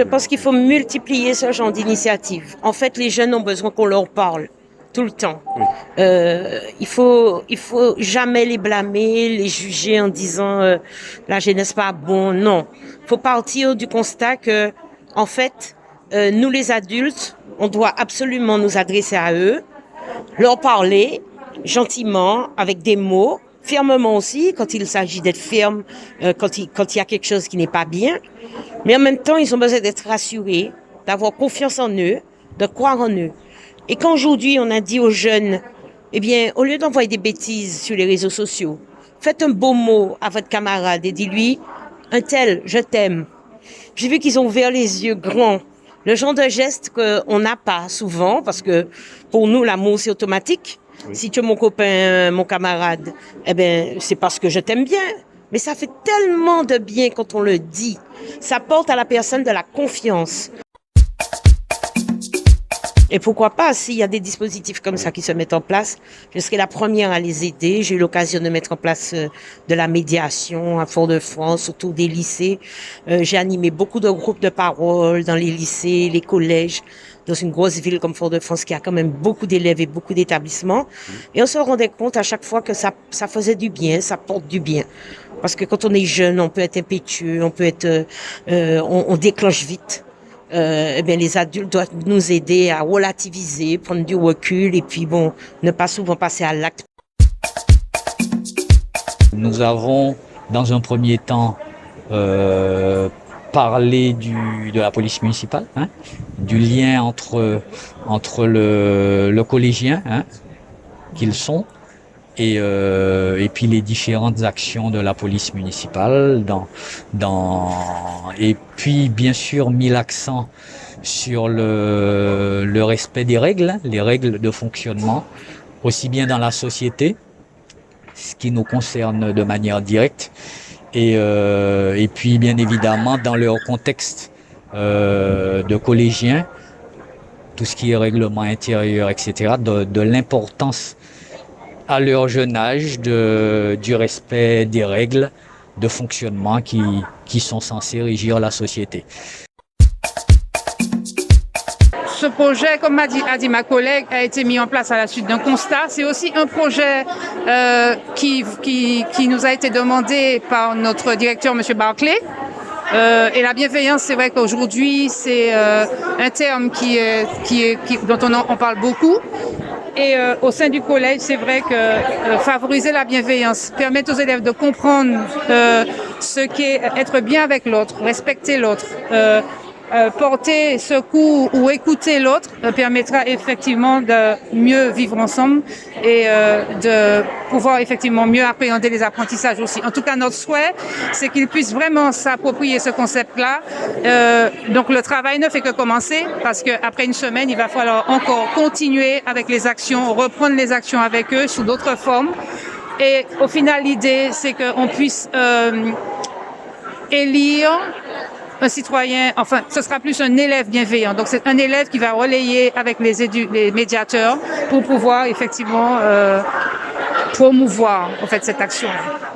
Je pense qu'il faut multiplier ce genre d'initiatives. En fait, les jeunes ont besoin qu'on leur parle tout le temps. Oui. Il faut jamais les blâmer, les juger en disant la jeunesse pas bon. Non, faut partir du constat que, en fait, nous les adultes, on doit absolument nous adresser à eux, leur parler gentiment, avec des mots, fermement aussi, quand il s'agit d'être ferme, quand il y a quelque chose qui n'est pas bien. Mais en même temps, ils ont besoin d'être rassurés, d'avoir confiance en eux, de croire en eux. Et quand aujourd'hui, on a dit aux jeunes, eh bien, au lieu d'envoyer des bêtises sur les réseaux sociaux, faites un beau mot à votre camarade et dis-lui, un tel, je t'aime. J'ai vu qu'ils ont ouvert les yeux grands. Le genre de geste qu'on n'a pas souvent, parce que pour nous, l'amour, c'est automatique. Oui. Si tu es mon copain, mon camarade, eh ben, c'est parce que je t'aime bien. Mais ça fait tellement de bien quand on le dit. Ça porte à la personne de la confiance. Et pourquoi pas, s'il y a des dispositifs comme ça qui se mettent en place, je serai la première à les aider. J'ai eu l'occasion de mettre en place de la médiation à Fort-de-France, autour des lycées. J'ai animé beaucoup de groupes de parole dans les lycées, les collèges, dans une grosse ville comme Fort-de-France qui a quand même beaucoup d'élèves et beaucoup d'établissements. Et on se rendait compte à chaque fois que ça faisait du bien, ça porte du bien. Parce que quand on est jeune, on peut être impétueux, on peut être, on déclenche vite. Eh bien, les adultes doivent nous aider à relativiser, prendre du recul et puis bon, ne pas souvent passer à l'acte. Nous avons, dans un premier temps, parlé de la police municipale, du lien entre le collégien qu'ils sont et puis les différentes actions de la police municipale et puis bien sûr mis l'accent sur le respect des règles, les règles de fonctionnement, aussi bien dans la société, ce qui nous concerne de manière directe, et puis bien évidemment dans leur contexte de collégiens, tout ce qui est règlement intérieur, etc., de l'importance à leur jeune âge du respect des règles de fonctionnement qui sont censées régir la société. Ce projet, comme a dit ma collègue, a été mis en place à la suite d'un constat. C'est aussi un projet qui nous a été demandé par notre directeur, M. Barclay. Et la bienveillance, c'est vrai qu'aujourd'hui, c'est un terme dont on parle beaucoup. Et au sein du collège, c'est vrai que favoriser la bienveillance, permettre aux élèves de comprendre ce qu'est être bien avec l'autre, respecter l'autre, porter secours ou écouter l'autre permettra effectivement de mieux vivre ensemble et de pouvoir effectivement mieux appréhender les apprentissages aussi. En tout cas, notre souhait, c'est qu'ils puissent vraiment s'approprier ce concept-là. Donc le travail ne fait que commencer parce qu'après une semaine, il va falloir encore continuer avec les actions, reprendre les actions avec eux sous d'autres formes. Et au final, l'idée, c'est qu'on puisse élire un citoyen, enfin, ce sera plus un élève bienveillant. Donc, c'est un élève qui va relayer avec les médiateurs pour pouvoir effectivement promouvoir en fait cette action-là.